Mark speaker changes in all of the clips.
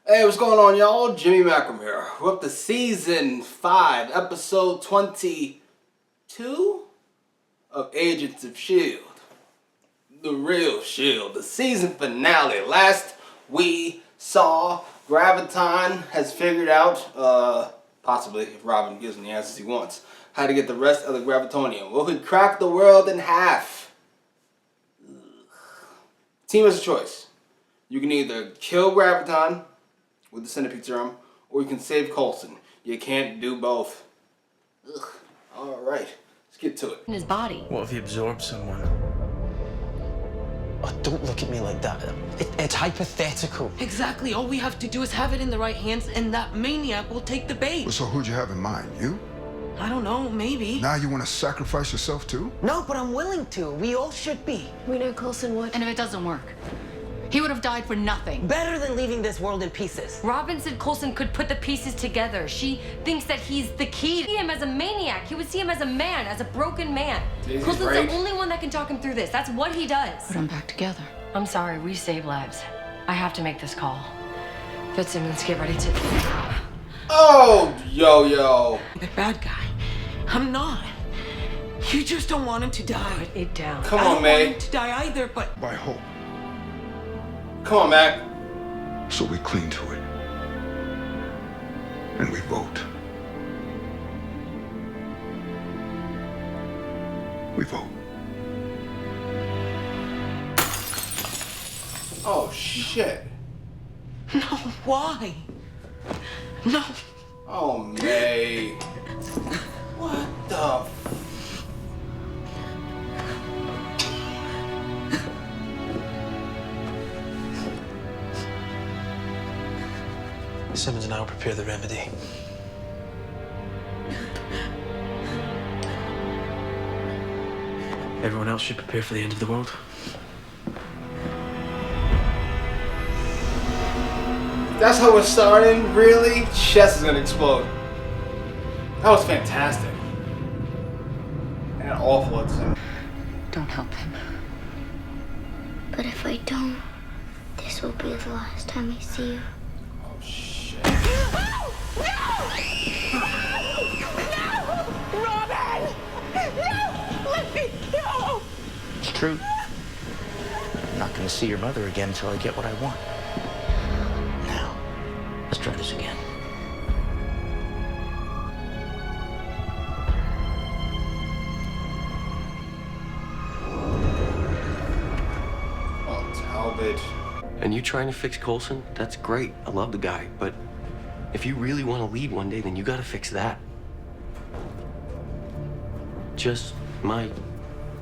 Speaker 1: Hey, what's going on, y'all? Jimmy Macram here. We're up to Season 5, Episode 22 of Agents of S.H.I.E.L.D. The real S.H.I.E.L.D. The season finale. Last we saw, Graviton has figured out, possibly, if Robin gives him the answers he wants, how to get the rest of the Gravitonium. Well, he cracked the world in half. Team has a choice. You can either kill Graviton with the centipede serum, or you can save Coulson. You can't do both. Ugh. Alright, let's get to it.
Speaker 2: In his body.
Speaker 3: What if he absorbs someone?
Speaker 4: Oh, don't look at me like that. It's hypothetical.
Speaker 5: Exactly. All we have to do is have it in the right hands, and that maniac will take the bait.
Speaker 6: Well, so who'd you have in mind? You?
Speaker 5: I don't know, maybe.
Speaker 6: Now you want to sacrifice yourself too?
Speaker 4: No, but I'm willing to. We all should be.
Speaker 2: We know Coulson would.
Speaker 7: And if it doesn't work, he would have died for nothing.
Speaker 4: Better than leaving this world in pieces.
Speaker 2: Robin said Coulson could put the pieces together. She thinks that he's the key. See him as a maniac. He would see him as a man, as a broken man. Coulson's
Speaker 1: right.
Speaker 2: the only one that can talk him through this. That's what he does.
Speaker 7: Put them back together.
Speaker 2: I'm sorry, we save lives. I have to make this call. Fitzsimmons, get ready to...
Speaker 1: Oh, yo.
Speaker 5: The bad guy. I'm not. You just don't want him to die.
Speaker 2: Put it down.
Speaker 1: Come
Speaker 5: I
Speaker 1: on,
Speaker 5: don't
Speaker 1: May.
Speaker 5: want him to die either, but
Speaker 6: By hope.
Speaker 1: Come on, Mac.
Speaker 6: So we cling to it. And we vote. We vote.
Speaker 1: Oh, shit.
Speaker 5: no, why? No.
Speaker 1: Oh, May. What the f...
Speaker 3: Simmons and I will prepare the remedy. Everyone else should prepare for the end of the world.
Speaker 1: That's how we're starting? Really? Chest is gonna explode. That was fantastic. And awful at the same.
Speaker 7: Don't help him.
Speaker 8: But if I don't, this will be the last time I see you.
Speaker 1: Oh, shit.
Speaker 4: It's true. I'm not gonna see your mother again until I get what I want. Now, let's try this again.
Speaker 1: Oh, Talbot.
Speaker 9: And you trying to fix Coulson? That's great. I love the guy. But if you really want to lead one day, then you gotta fix that. Just my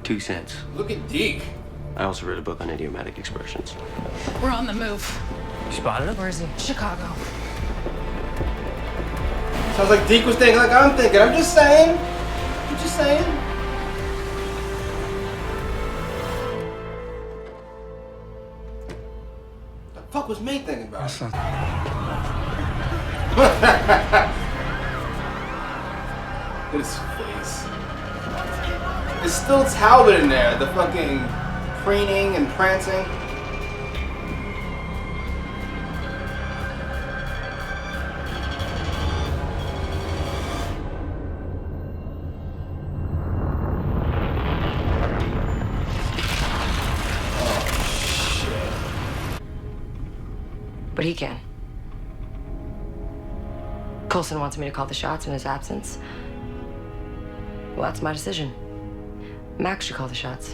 Speaker 9: 2 cents.
Speaker 1: Look at Deke.
Speaker 9: I also read a book on idiomatic expressions.
Speaker 7: We're on the move.
Speaker 3: You spotted him?
Speaker 2: Where is he?
Speaker 7: Chicago.
Speaker 1: Sounds like Deke was thinking like I'm thinking. I'm just saying. The fuck was May thinking about? Look at his face. It's still Talbot in there. The fucking preening and prancing.
Speaker 2: But he can. Coulson wants me to call the shots in his absence. Well, that's my decision. Max should call the shots.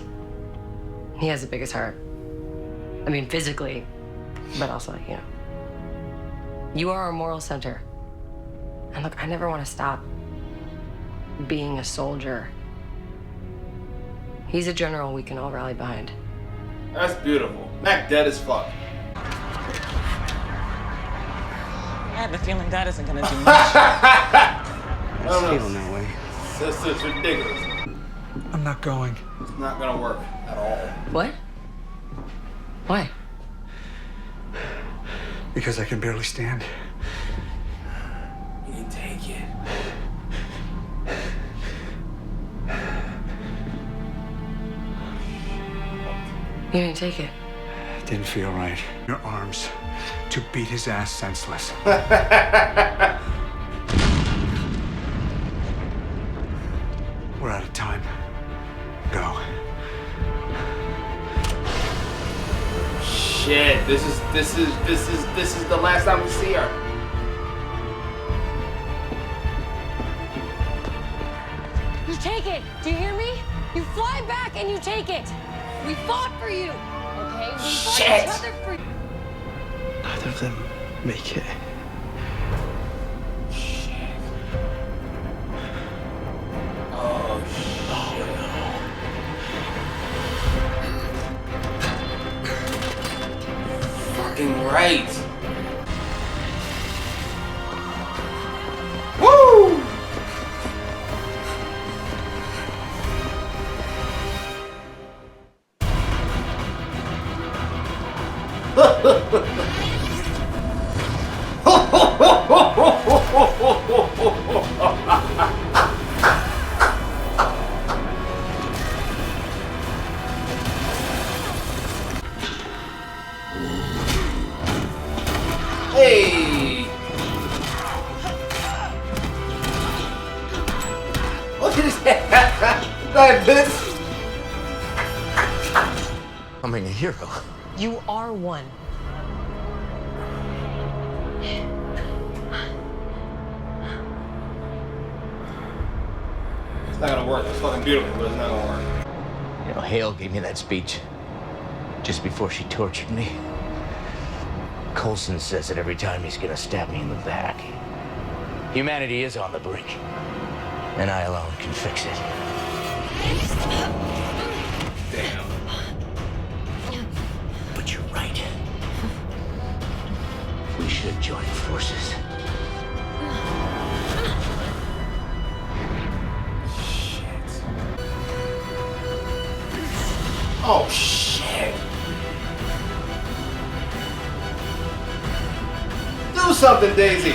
Speaker 2: He has the biggest heart. I mean, physically, but also, you know. You are our moral center. And look, I never want to stop being a soldier. He's a general we can all rally behind.
Speaker 1: That's beautiful. Mac dead as fuck.
Speaker 5: I have a feeling that isn't gonna do much.
Speaker 1: I don't know.
Speaker 9: Feeling that way.
Speaker 1: This is ridiculous.
Speaker 3: I'm not going.
Speaker 1: It's not gonna work at all.
Speaker 2: What? Why?
Speaker 3: Because I can barely stand.
Speaker 1: You can take it.
Speaker 2: You didn't take it.
Speaker 3: Didn't feel right. Your arms
Speaker 10: to beat his ass senseless. We're out of time. Go.
Speaker 1: Shit, this is the last time we see her.
Speaker 2: You take it. Do you hear me? You fly back and you take it. We fought for you. Okay? We fought
Speaker 1: Shit.
Speaker 2: each other for you.
Speaker 3: Neither of them make it.
Speaker 1: Shit. Oh shit. Fucking right. Woo! Hey! Look at his head! Like this!
Speaker 4: I'm a hero.
Speaker 2: You are one.
Speaker 1: It's not gonna work. It's fucking beautiful, but it's not gonna work.
Speaker 4: You know, Hale gave me that speech just before she tortured me. Coulson says it every time he's gonna stab me in the back. Humanity is on the brink, and I alone can fix it.
Speaker 1: Damn.
Speaker 4: But you're right. We should join forces.
Speaker 1: Shit. Oh shit. Do something, Daisy.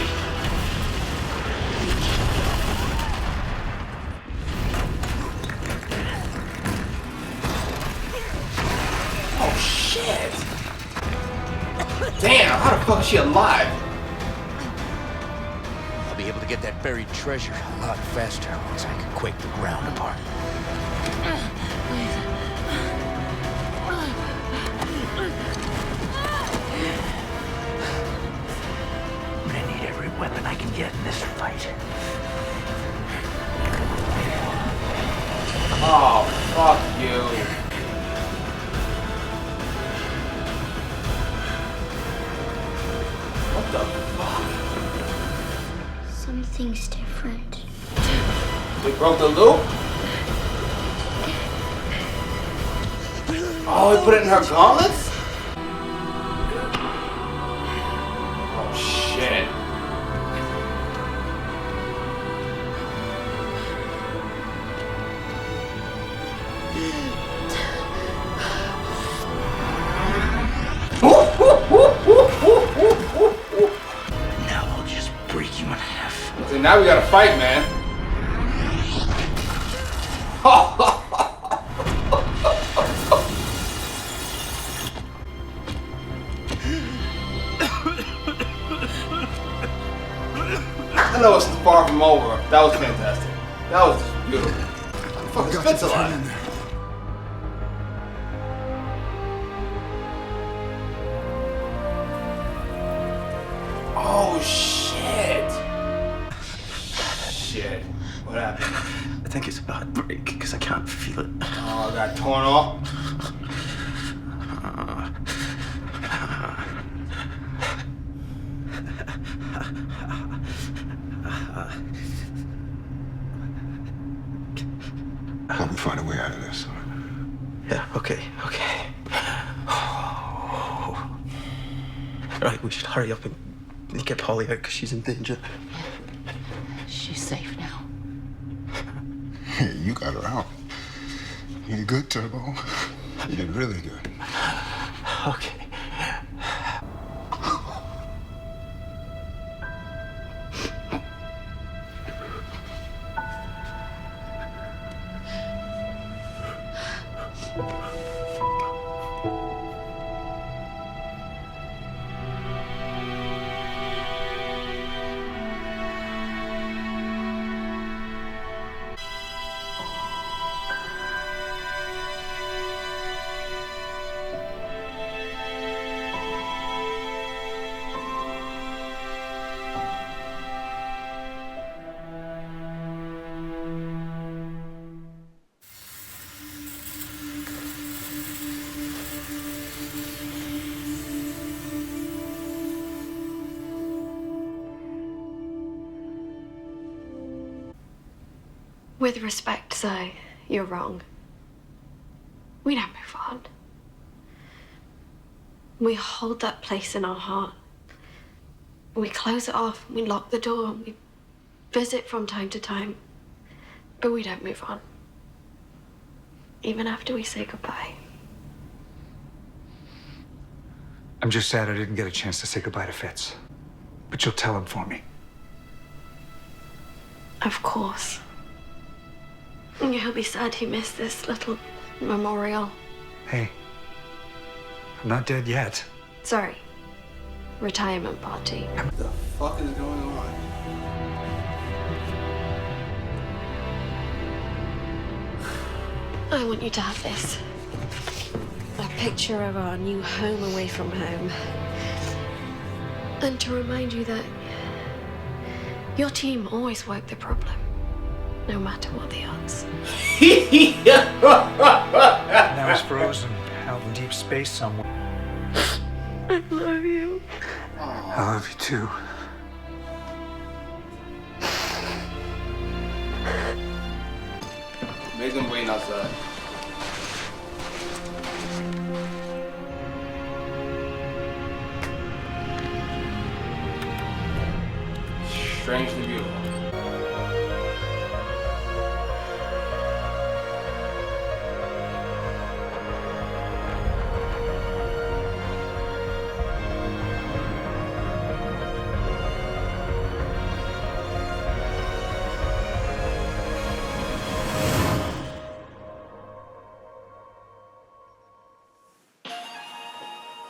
Speaker 1: Oh shit. Damn, how the fuck is she alive?
Speaker 4: I'll be able to get that buried treasure a lot faster once I can quake the ground apart. I'm gonna need every weapon I can get in this fight.
Speaker 1: Oh, fuck you. What the fuck?
Speaker 8: Something's different.
Speaker 1: We broke the loop? Oh, we put it in her gauntlets? Oh, shit.
Speaker 4: Now I'll just break you in half.
Speaker 1: So now we gotta fight, man. I know it's far from over. That was fantastic. That was just beautiful. Fuck,
Speaker 6: Got
Speaker 1: Spitz
Speaker 6: you
Speaker 1: alive.
Speaker 6: in there.
Speaker 1: Oh shit! Shit. What happened?
Speaker 9: I think it's about to break because I can't feel it.
Speaker 1: Oh, I got torn off.
Speaker 6: Help me find a way out of this.
Speaker 9: Yeah, okay. Right, we should hurry up and get Polly out because she's in danger.
Speaker 7: She's safe now.
Speaker 6: Hey, you got her out. You did good, Turbo. You did really good.
Speaker 9: Okay.
Speaker 11: With respect, sir, you're wrong. We don't move on. We hold that place in our heart. We close it off, we lock the door, we visit from time to time. But we don't move on. Even after we say goodbye.
Speaker 10: I'm just sad I didn't get a chance to say goodbye to Fitz. But you'll tell him for me.
Speaker 11: Of course. And he'll be sad he missed this little memorial.
Speaker 10: Hey, I'm not dead yet.
Speaker 11: Sorry. Retirement party.
Speaker 1: What the fuck is going on?
Speaker 11: I want you to have this. A picture of our new home away from home. And to remind you that your team always worked the problem, no matter what the odds.
Speaker 10: Now he's frozen out in deep space somewhere.
Speaker 11: I love you.
Speaker 10: I love you too.
Speaker 1: Megan waiting outside. Strangely beautiful.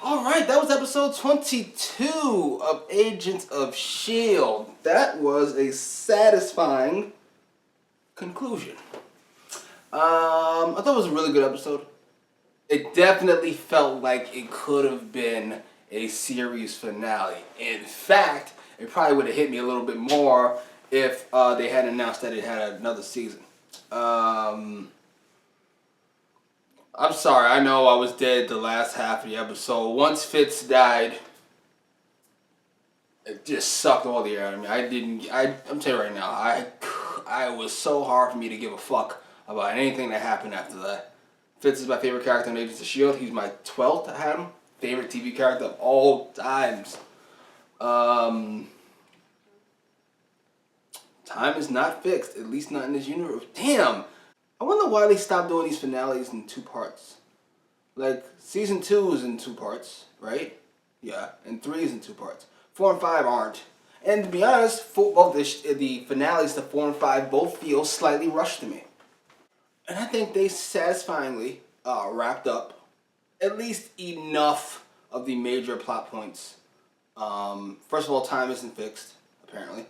Speaker 1: Alright, that was episode 22 of Agents of S.H.I.E.L.D. That was a satisfying conclusion. I thought it was a really good episode. It definitely felt like it could have been a series finale. In fact, it probably would have hit me a little bit more if they had announced that it had another season. I'm sorry, I know I was dead the last half of the episode. Once Fitz died, it just sucked all the air out of me. I'm telling you right now, I was so hard for me to give a fuck about anything that happened after that. Fitz is my favorite character in Agents of S.H.I.E.L.D. He's my 12th, I had him. Favorite TV character of all times. Time is not fixed, at least not in this universe. Damn! I wonder why they stopped doing these finales in 2 parts. Like, season 2 is in 2 parts, right? Yeah, and 3 is in 2 parts. 4 and 5 aren't. And to be honest, both the finales to 4 and 5 both feel slightly rushed to me. And I think they satisfyingly wrapped up at least enough of the major plot points. First of all, time isn't fixed, apparently.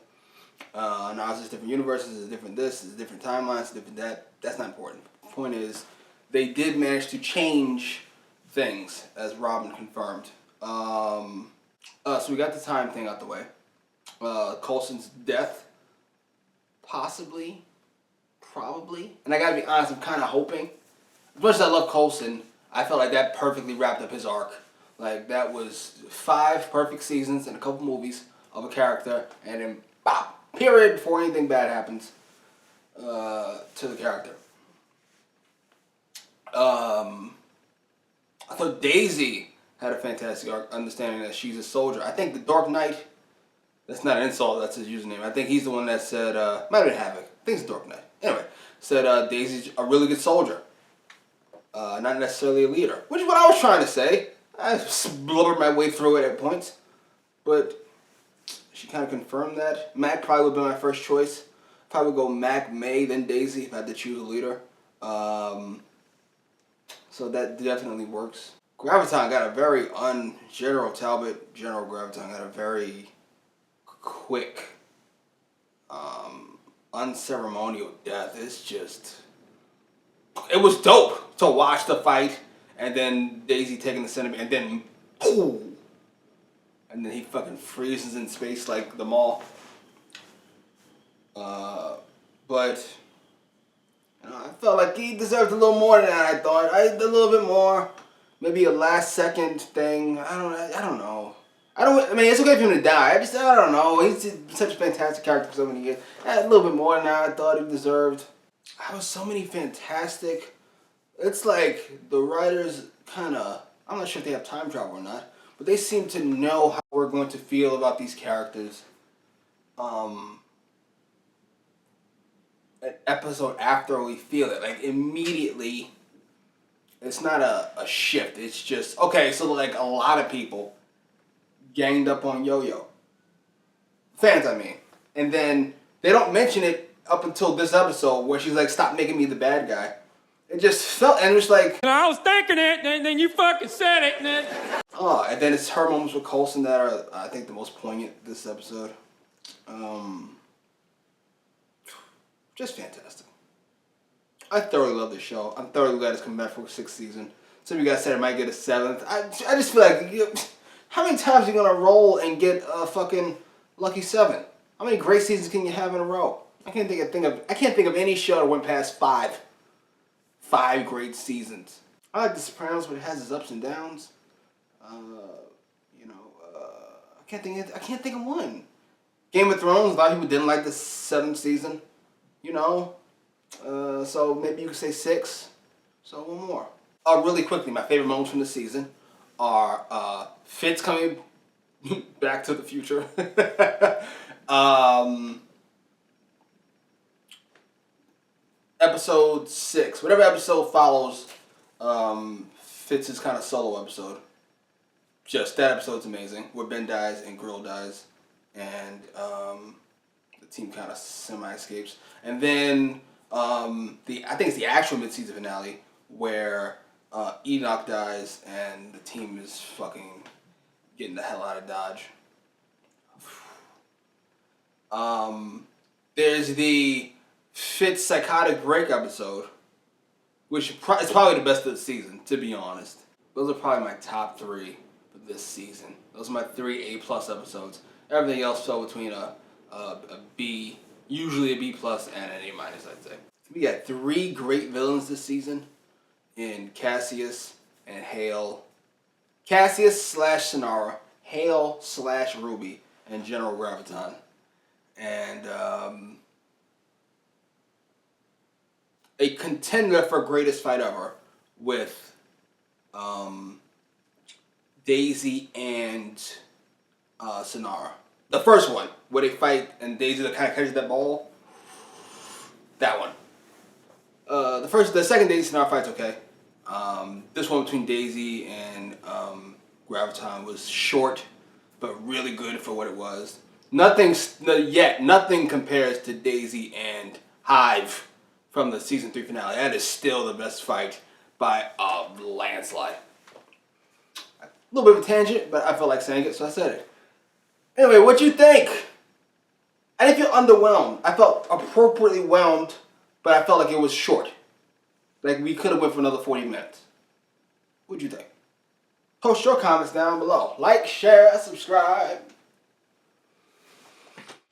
Speaker 1: Now it's just different universes, it's different this, it's different timelines, it's different that. That's not important. The point is, they did manage to change things, as Robin confirmed. So we got the time thing out the way. Coulson's death, possibly, probably. And I gotta be honest, I'm kind of hoping. As much as I love Coulson, I felt like that perfectly wrapped up his arc. Like, that was 5 perfect seasons and a couple movies of a character, and then bop, period, before anything bad happens to the character. I thought Daisy had a fantastic arc, understanding that she's a soldier. I think the Dark Knight, that's not an insult, that's his username. I think he's the one that said, might have been Havoc, I think it's Dark Knight. Anyway, said Daisy's a really good soldier. Not necessarily a leader, which is what I was trying to say. I blubbered my way through it at points, but she kind of confirmed that. Mac probably would have been my first choice. Probably go Mac, May, then Daisy if I had to choose a leader. So that definitely works. Graviton got a very General Graviton got a very quick, unceremonial death. It's just, it was dope to watch the fight, and then Daisy taking the centipede, and then boom, and then he fucking freezes in space like the Maul. But you know, I felt like he deserved a little more than that. I thought a little bit more, maybe a last second thing. I don't know. I mean, it's okay for him to die. I don't know. He's such a fantastic character for so many years. A little bit more than that I thought he deserved. I was so many fantastic. It's like the writers kind of. I'm not sure if they have time travel or not, but they seem to know how we're going to feel about these characters. An episode after we feel it, like immediately. It's not a shift. It's just okay. So like a lot of people ganged up on Yo-Yo. Fans, I mean. And then they don't mention it up until this episode where she's like, stop making me the bad guy. It just felt, and it was like...
Speaker 12: I was thinking it, and then you fucking said it, and then...
Speaker 1: Oh, and then it's her moments with Coulson that are, I think, the most poignant this episode. Just fantastic. I thoroughly love this show. I'm thoroughly glad it's coming back for a 6th season. Some of you guys said it might get a 7th. I just feel like, how many times are you gonna roll and get a fucking lucky 7? How many great seasons can you have in a row? I can't think of any show that went past 5 great seasons. I like The Sopranos, but it has its ups and downs. I can't think of one. Game of Thrones. A lot of people didn't like the 7th season. So maybe you could say 6. So one more. Really quickly, my favorite moments from the season are Fitz coming back to the future. Episode 6. Whatever episode follows Fitz's kind of solo episode. Just that episode's amazing. Where Ben dies and Grill dies. And the team kind of semi-escapes. And then I think it's the actual mid-season finale where Enoch dies and the team is fucking getting the hell out of Dodge. There's the Fitz psychotic break episode, which is probably the best of the season, to be honest. Those are probably my top 3 for this season. Those are my 3 A+ episodes. Everything else fell between a B, usually a B+, and an A-, I'd say. We got 3 great villains this season in Cassius and Hale. Cassius / Sonara, Hale / Ruby, and General Graviton. And a contender for greatest fight ever with Daisy and Sonara. The first one, where they fight and Daisy kind of catches that ball. That one. The second Daisy Sonara fight's okay. This one between Daisy and Graviton was short, but really good for what it was. Nothing compares to Daisy and Hive from the season 3 finale. That is still the best fight by a landslide. A little bit of a tangent, but I felt like saying it, so I said it. Anyway, what you think? I didn't feel underwhelmed. I felt appropriately whelmed, but I felt like it was short. Like we could have went for another 40 minutes. What'd you think? Post your comments down below. Like, share, subscribe.